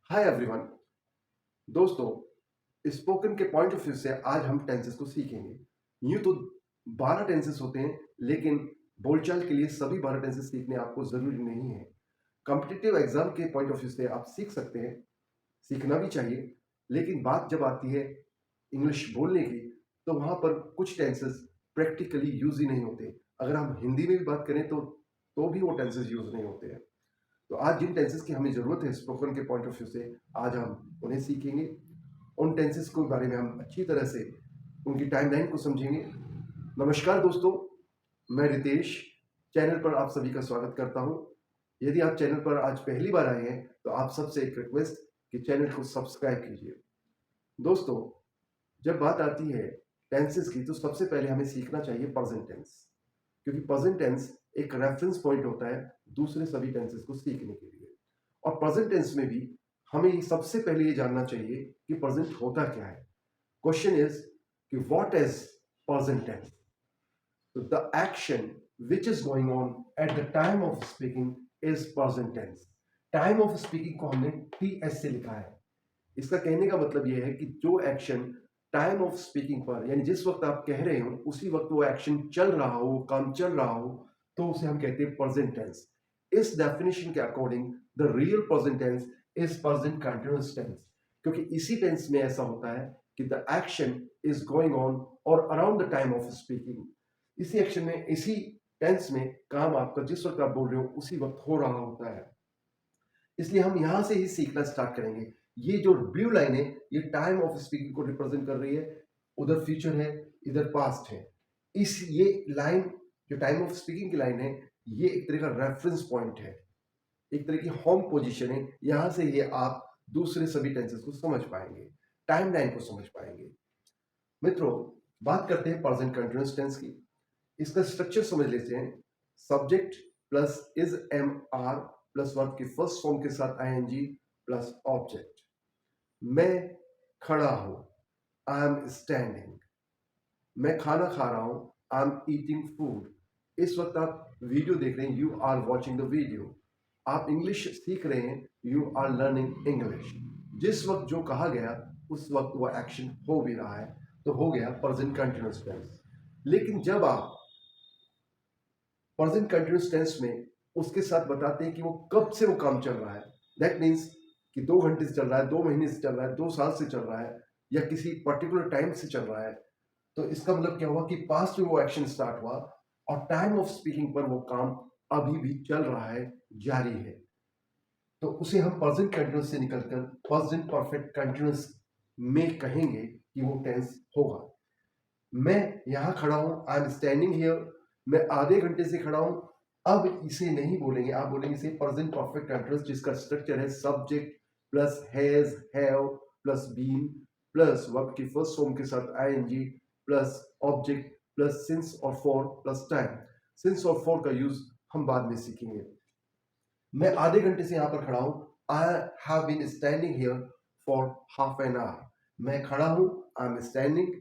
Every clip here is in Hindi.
Hi everyone. दोस्तों, स्पोकन के पॉइंट ऑफ व्यू से आज हम टेंसेस को सीखेंगे। यूं तो 12 टेंसेस होते हैं, लेकिन बोलचाल के लिए सभी 12 टेंसेस सीखने आपको जरूरी नहीं है। कॉम्पिटिटिव एग्जाम के पॉइंट ऑफ व्यू से आप सीख सकते हैं, सीखना भी चाहिए। लेकिन बात जब आती है इंग्लिश बोलने की, तो वहां पर कुछ टेंसेस प्रैक्टिकली यूज ही नहीं होते। अगर हम हिंदी में भी बात करें तो भी वो टेंसेस यूज नहीं होते हैं। तो आज जिन टेंसेस की हमें ज़रूरत है स्पोकन के पॉइंट ऑफ व्यू से, आज हम उन्हें सीखेंगे। उन टेंसेस के बारे में हम अच्छी तरह से उनकी टाइमलाइन को समझेंगे। नमस्कार दोस्तों, मैं रितेश चैनल पर आप सभी का स्वागत करता हूं। यदि आप चैनल पर आज पहली बार आए हैं तो आप सबसे एक रिक्वेस्ट कि चैनल को सब्सक्राइब कीजिए। दोस्तों, जब बात आती है टेंसेस की, तो सबसे पहले हमें सीखना चाहिए प्रेजेंट टेंस, क्योंकि प्रेजेंट टेंस एक रेफरेंस पॉइंट होता है दूसरे सभी टेंसेस को सीखने के लिए। और प्रेजेंट टेंस में भी हमें सबसे पहले ये जानना चाहिए कि प्रेजेंट होता क्या है। क्वेश्चन इज कि व्हाट इज प्रेजेंट टेंस। तो the action which is going on at the time of speaking is present tense. Time of speaking को हमने टी एस से लिखा है। इसका कहने का मतलब यह है कि जो एक्शन टाइम ऑफ स्पीकिंग पर, यानी जिस वक्त आप कह रहे हो उसी वक्त वो एक्शन चल रहा हो, वो काम चल रहा हो, तो उसे हम कहते हैं प्रेजेंट टेंस। इस डेफिनेशन के according the real present tense is present continuous tense, क्योंकि इसी टेंस में ऐसा होता है कि the action is going on और around the time of speaking. इसी एक्शन में, इसी टेंस में काम आपका जिस वक्त आप बोल रहे हो उसी वक्त हो रहा होता है। इसलिए हम यहां से ही सीखना स्टार्ट करेंगे। ये जो ब्लू लाइन है, ये टाइम ऑफ स्पीकिंग को रिप्रेजेंट कर रही है। उधर फ्यूचर है, इधर पास्ट है। इस ये लाइन, जो टाइम ऑफ स्पीकिंग की लाइन है, ये एक तरह का रेफरेंस पॉइंट है, एक तरह की होम पोजीशन है। यहां से ये आप दूसरे सभी टेंसेस को समझ पाएंगे, टाइम लाइन को समझ पाएंगे। मित्रों, बात करते हैं प्रेजेंट कंटिन्यूअस टेंस की। इसका स्ट्रक्चर समझ लेते हैं। Subject plus is am are plus verb की फर्स्ट फॉर्म के साथ आईएनजी प्लस ऑब्जेक्ट। मैं खड़ा हूं, आई एम स्टैंडिंग। मैं खाना खा रहा हूं, आई एम ईटिंग फूड। इस वक्त आप वीडियो देख रहे हैं, you are watching the video. आप इंग्लिश सीख रहे हैं, यू आर लर्निंग इंग्लिश। जिस वक्त जो कहा गया उस वक्त वो एक्शन हो भी रहा है, तो हो गया प्रेजेंट कंटिन्यूअस टेंस। लेकिन जब आप प्रेजेंट कंटिन्यूअस टेंस में उसके साथ बताते हैं कि वो कब से वो काम चल रहा है, दैट मीन्स कि 2 घंटे से चल रहा है, 2 महीने से चल रहा है, 2 साल से चल रहा है, या किसी पर्टिकुलर टाइम से चल रहा है, तो इसका मतलब क्या हुआ कि पास्ट में वो एक्शन स्टार्ट हुआ और टाइम ऑफ स्पीकिंग पर वो काम अभी भी चल रहा है, जारी है। तो उसे हम प्रेजेंट कंटिन्यूअस से निकलकर प्रेजेंट परफेक्ट कंटिन्यूअस में कहेंगे कि वो टेंस होगा। मैं यहां खड़ा हूं, आई एम स्टैंडिंग हियर। मैं आधे घंटे से खड़ा हूं। अब इसे नहीं बोलेंगे, आप बोलेंगे इसे प्रेजेंट परफेक्ट कंटिन्यूअस, जिसका स्ट्रक्चर है subject plus has, have plus been plus verb की फर्स्ट फॉर्म के साथ ING plus object plus since और फॉर प्लस टाइम। सिंस और फॉर का यूज हम बाद में सीखेंगे। मैं आधे घंटे से यहां पर खड़ा हूं, I have been standing here for half an hour. मैं खड़ा हूं, आई एम स्टैंडिंग।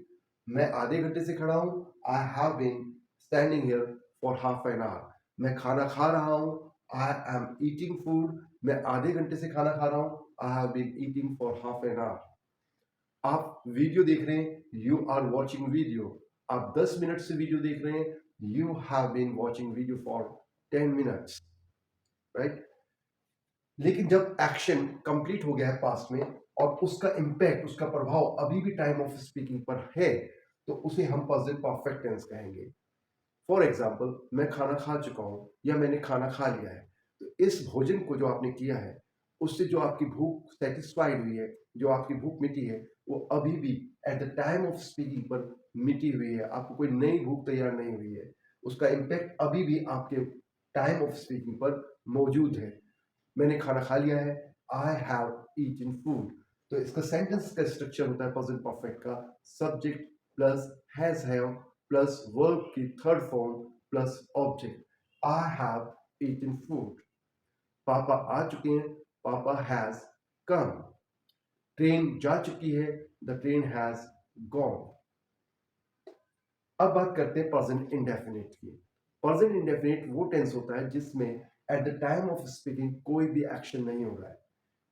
मैं आधे घंटे से खड़ा हूं, I have been standing here for half an hour. मैं खाना खा रहा हूं, आई एम ईटिंग फूड। मैं आधे घंटे से खाना खा रहा हूं, I have been eating for half an hour. आप वीडियो देख रहे हैं, यू आर वॉचिंग वीडियो। आप 10 मिनट से वीडियो देख रहे हैं, you have been watching video for 10 minutes, right. लेकिन जब एक्शन कंप्लीट हो गया है पास्ट में और उसका इंपैक्ट, उसका प्रभाव अभी भी टाइम ऑफ स्पीकिंग पर है, तो उसे हम प्रेजेंट परफेक्ट टेंस कहेंगे। फॉर एग्जाम्पल, मैं खाना खा चुका हूं या मैंने खाना खा लिया है। तो इस भोजन को जो आपने किया है, उससे जो आपकी भूख सेटिस्फाइड हुई है, जो आपकी भूख मिटी है, वो अभी भी eight the time of speaking पर मिटी हुई है। आपको कोई नई भूख तैयार नहीं हुई है। उसका इंपैक्ट अभी भी आपके टाइम ऑफ स्पीकिंग पर मौजूद है। मैंने खाना खा लिया है, आई हैव ईटन फूड। तो इसका सेंटेंस का स्ट्रक्चर होता है प्रेजेंट परफेक्ट का subject plus has have plus verb की third form plus object. I have eaten food. पापा आ चुके हैं, पापा हैज कम। ट्रेन जा चुकी है, द ट्रेन हैज गॉन। अब बात करते हैं प्रेजेंट इंडेफिनिट की। प्रेजेंट इंडेफिनिट वो टेंस होता है जिसमें eight the time of speaking कोई भी एक्शन नहीं हो रहा है,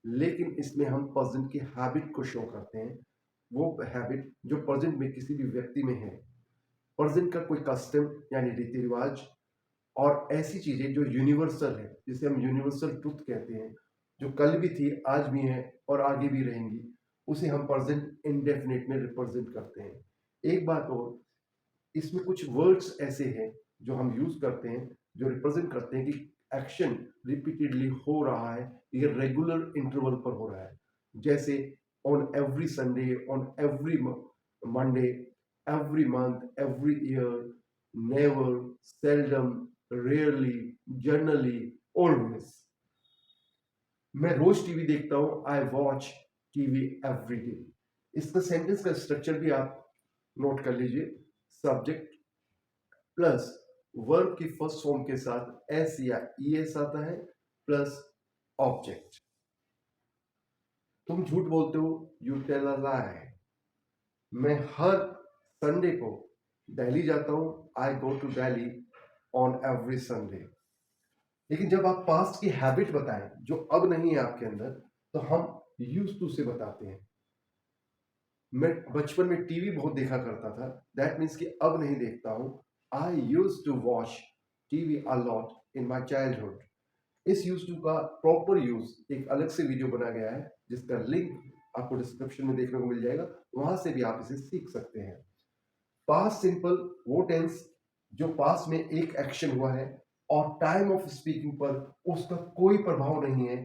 लेकिन इसमें हम प्रेजेंट की हैबिट को शो करते हैं, वो हैबिट जो प्रेजेंट में किसी भी व्यक्ति में है, प्रेजेंट का कोई कस्टम यानी रीति रिवाज और ऐसी चीजें जो यूनिवर्सल है, जिसे हम यूनिवर्सल ट्रुथ कहते हैं, जो कल भी थी, आज भी है और आगे भी रहेंगी, उसे हम प्रेजेंट इंडेफिनिट में रिप्रेजेंट करते हैं। एक बात और, इसमें कुछ वर्ड्स ऐसे हैं जो हम यूज करते हैं, जो रिप्रेजेंट करते हैं कि एक्शन रिपीटेडली हो रहा है, ये रेगुलर इंटरवल पर हो रहा है। जैसे on every Sunday, on every Monday, every month, every year, never, seldom, rarely, generally, always. मैं रोज टीवी देखता हूं, I watch TV every day. इसका सेंटेंस का स्ट्रक्चर भी आप नोट कर लीजिए। सब्जेक्ट प्लस वर्ब की फर्स्ट फॉर्म के साथ एस या ईएस आता है, प्लस ऑब्जेक्ट। तुम झूठ बोलते हो, यू टेल अ लाई। मैं हर संडे को दिल्ली जाता हूं, I go to Delhi on every Sunday. लेकिन जब आप पास्ट की हैबिट बताएं जो अब नहीं है आपके अंदर, तो हम यूज टू से बताते हैं। मैं बचपन में टीवी बहुत देखा करता था, दैट मीन्स कि अब नहीं देखता हूं। I use to watch TV a lot in my childhood. इस यूज टू का प्रॉपर यूज एक अलग से वीडियो बना गया है, जिसका लिंक आपको डिस्क्रिप्शन में देखने को मिल जाएगा, वहां से भी आप इसे सीख सकते हैं। पास्ट सिंपल वो टेंस जो पास्ट में एक एक्शन हुआ है और टाइम ऑफ स्पीकिंग पर उसका कोई प्रभाव नहीं है,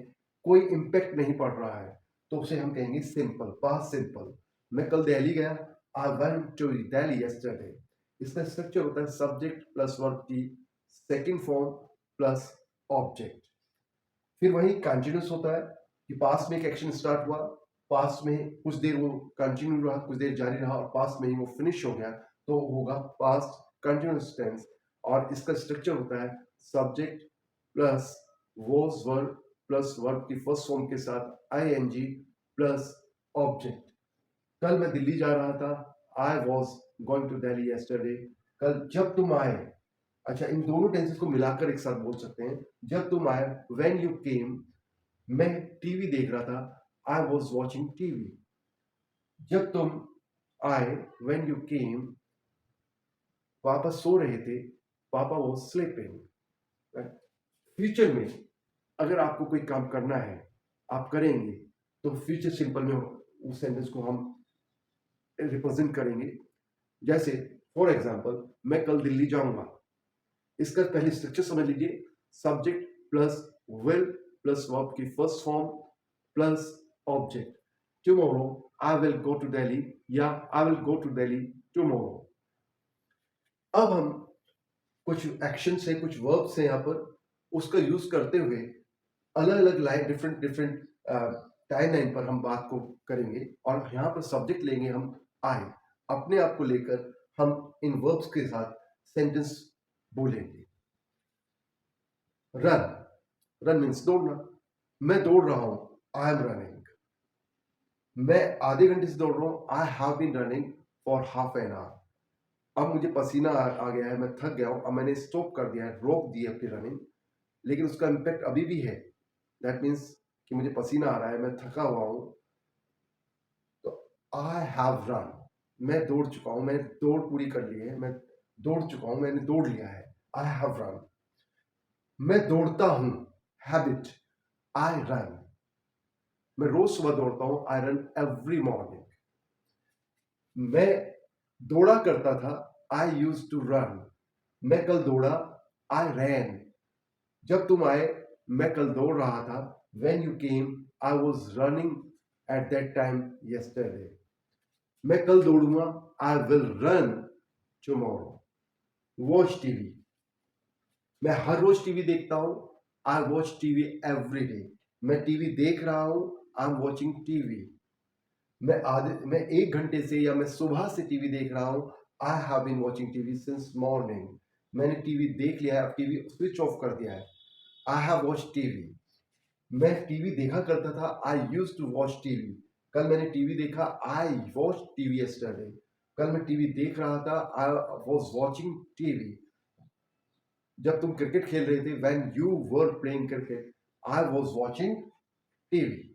कोई इंपैक्ट नहीं पड़ रहा है, तो उसे हम कहेंगे सिंपल, पास्ट सिंपल। मैं कल दिल्ली गया, I went to Delhi yesterday. इसका स्ट्रक्चर होता है सब्जेक्ट प्लस वर्ब की सेकंड फॉर्म प्लस ऑब्जेक्ट। फिर वही कंटिन्यूस होता है कि पास्ट में एक एक्शन स्टार्ट हुआ, पास्ट में कुछ देर वो कंटिन्यू रहा, कुछ देर जारी रहा और पास्ट में ही वो फिनिश हो गया, तो होगा पास्ट कंटिन्यूस टेंस। और इसका स्ट्रक्चर होता है subject plus was verb plus verb की फर्स्ट फॉर्म के साथ आईएनजी प्लस ऑब्जेक्ट। कल मैं दिल्ली जा रहा था, I was going to Delhi yesterday. कल जब तुम आए, अच्छा इन दोनों टेंसेस को मिलाकर एक साथ बोल सकते हैं। जब तुम आए, व्हेन यू केम, मैं टीवी देख रहा था, आई वॉज वॉचिंग टीवी। जब तुम आए, व्हेन यू केम, पापा सो रहे थे, पापा वॉज स्लीपिंग। फ्यूचर में अगर आपको कोई काम करना है, आप करेंगे, तो फ्यूचर सिंपल में उस सेंटेंस को हम रिप्रेजेंट करेंगे। जैसे फॉर एग्जाम्पल, मैं कल दिल्ली जाऊंगा। इसका पहले स्ट्रक्चर समझ लीजिए, subject plus will plus verb की first form plus object. Tomorrow I will go to Delhi, या I will go to Delhi tomorrow. अब हम कुछ एक्शन से, कुछ वर्ब्स हैं यहाँ पर, उसका यूज करते हुए अलग अलग line, different different time line पर हम बात को करेंगे। और यहाँ पर सब्जेक्ट लेंगे हम आई, अपने आप को लेकर हम इन वर्ब्स के साथ सेंटेंस बोलेंगे। रन, रन मीन्स दौड़ना। मैं दौड़ रहा हूं, आई एम रनिंग। मैं आधे घंटे से दौड़ रहा हूं, I have been running for half an hour. अब मुझे पसीना आ गया है, मैं थक गया हूं, अब मैंने स्टॉप कर दिया है, रोक दी अपनी रनिंग, लेकिन उसका इम्पैक्ट अभी भी है। दैट मीन्स कि मुझे पसीना आ रहा है, मैं थका हुआ हूं, तो आई हैव रन, मैं दौड़ चुका हूं, मैंने दौड़ पूरी कर ली है, मैं दौड़ चुका हूं, मैंने दौड़ लिया है, आई हैव रन। मैं दौड़ता हूं, हैबिट, आई रन। मैं रोज सुबह दौड़ता हूं, आई रन एवरी मॉर्निंग। मैं दौड़ा करता था, आई यूज टू रन। मैं कल दौड़ा, आई रैन। जब तुम आए, मैं कल दौड़ रहा था, when you came, I was running at that time yesterday. मैं कल दौड़ूंगा, I will run tomorrow. Watch TV, मैं हर रोज टीवी देखता हूं, I watch TV every day. मैं टीवी देख रहा हूं, आई एम वॉचिंग टीवी। मैं 1 घंटे से या मैं सुबह से टीवी देख रहा हूं, I have been watching TV since morning. मैंने टीवी देख लिया है, अब टीवी स्विच ऑफ कर दिया है, आई हैव वॉच टीवी। मैं टीवी देखा करता था, I use to watch TV. कल मैंने टीवी देखा, आई वॉच टीवी यस्टरडे। कल मैं टीवी देख रहा था, आई वॉज वॉचिंग टीवी। जब तुम क्रिकेट खेल रहे थे, when you were playing cricket, I was watching TV.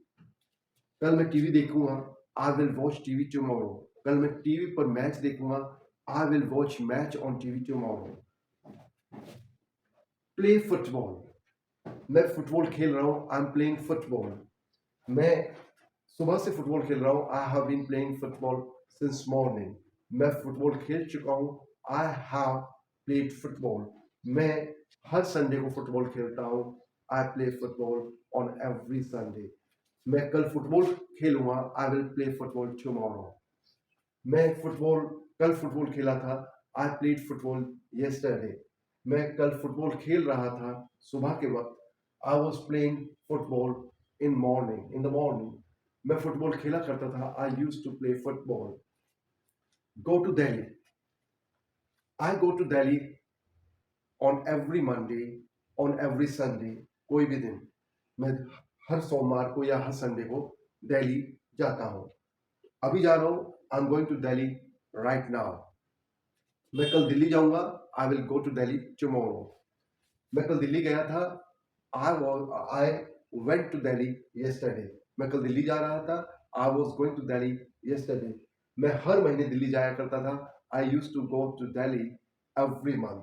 कल मैं टीवी देखूंगा, I will watch TV tomorrow. कल मैं टीवी पर मैच देखूंगा, I will watch match on TV tomorrow. Play football, मैं फुटबॉल खेल रहा हूँ, आई एम प्लेइंग फुटबॉल। मैं सुबह से फुटबॉल खेल रहा हूँ, I have been playing football since morning. मैं फुटबॉल खेल चुका हूँ, आई हैव प्लेड फुटबॉल। मैं हर संडे को फुटबॉल खेलता हूँ, I play football on every Sunday. मैं कल फुटबॉल खेलूंगा, I will play football tomorrow. मैं कल फुटबॉल खेला था, आई प्लेड फुटबॉल यस्टरडे। मैं कल फुटबॉल खेल रहा था सुबह के वक्त, I was playing football in the morning. मैं फुटबॉल खेला करता था, I use to play football. Go to Delhi, I go to Delhi on every Monday, on every Sunday. कोई भी दिन मैं हर सोमवार को या हर संडे को दिल्ली जाता हूँ। अभी जा रहा हूँ, I am going to Delhi right now. मैं कल दिल्ली जाऊंगा, I will go to Delhi tomorrow. मैं कल दिल्ली गया था, I went to Delhi yesterday. मैं कल दिल्ली जा रहा था, I was going to Delhi yesterday. मैं हर महीने दिल्ली जाया करता था, I use to go to Delhi every month.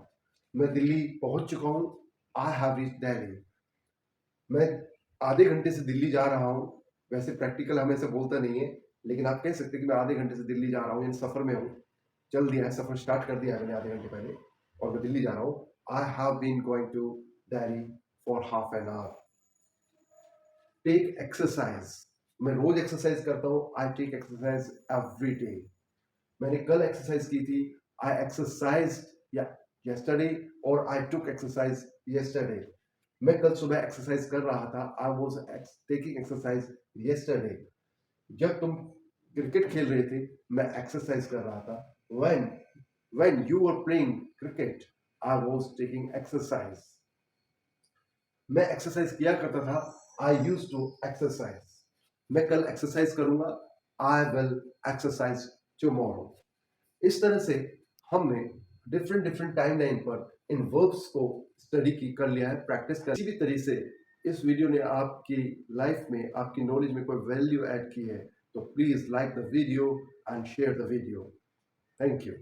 मैं दिल्ली पहुंच चुका हूं, आई हैव रीच दिल्ली। मैं आधे घंटे से दिल्ली जा रहा हूं। वैसे प्रैक्टिकल हमें से बोलता नहीं है, लेकिन आप कह सकते हैं कि मैं आधे घंटे से दिल्ली जा रहा हूं, इन सफर में हूं। चल दिया है, सफर स्टार्ट कर दिया है मैंने आधे घंटे पहले, और मैं दिल्ली जा रहा हूँ। I have been going to Delhi for half an hour. Take exercise, मैं रोज एक्सरसाइज करता हूँ, I take exercise every day. मैंने कल एक्सरसाइज की थी, आई एक्सरसाइज या यस्टरडे, और आई टुक एक्सरसाइज यस्टरडे। मैं कल सुबह एक्सरसाइज कर रहा था, I was taking exercise yesterday. जब तुम क्रिकेट खेल रहे थे, मैं एक्सरसाइज कर रहा था। when you were playing cricket, I was taking exercise. मैं एक्सरसाइज किया करता था, आई यूज टू एक्सरसाइज। मैं कल एक्सरसाइज करूंगा, आई विल एक्सरसाइज टुमारो। इस तरह से हमने डिफरेंट डिफरेंट टाइमलाइन पर इन वर्ब्स को स्टडी की कर लिया है, प्रैक्टिस कर। किसी भी तरह से इस वीडियो ने आपकी लाइफ में, आपकी नॉलेज में कोई वैल्यू ऐड की है, तो please like the video and share the video. Thank you.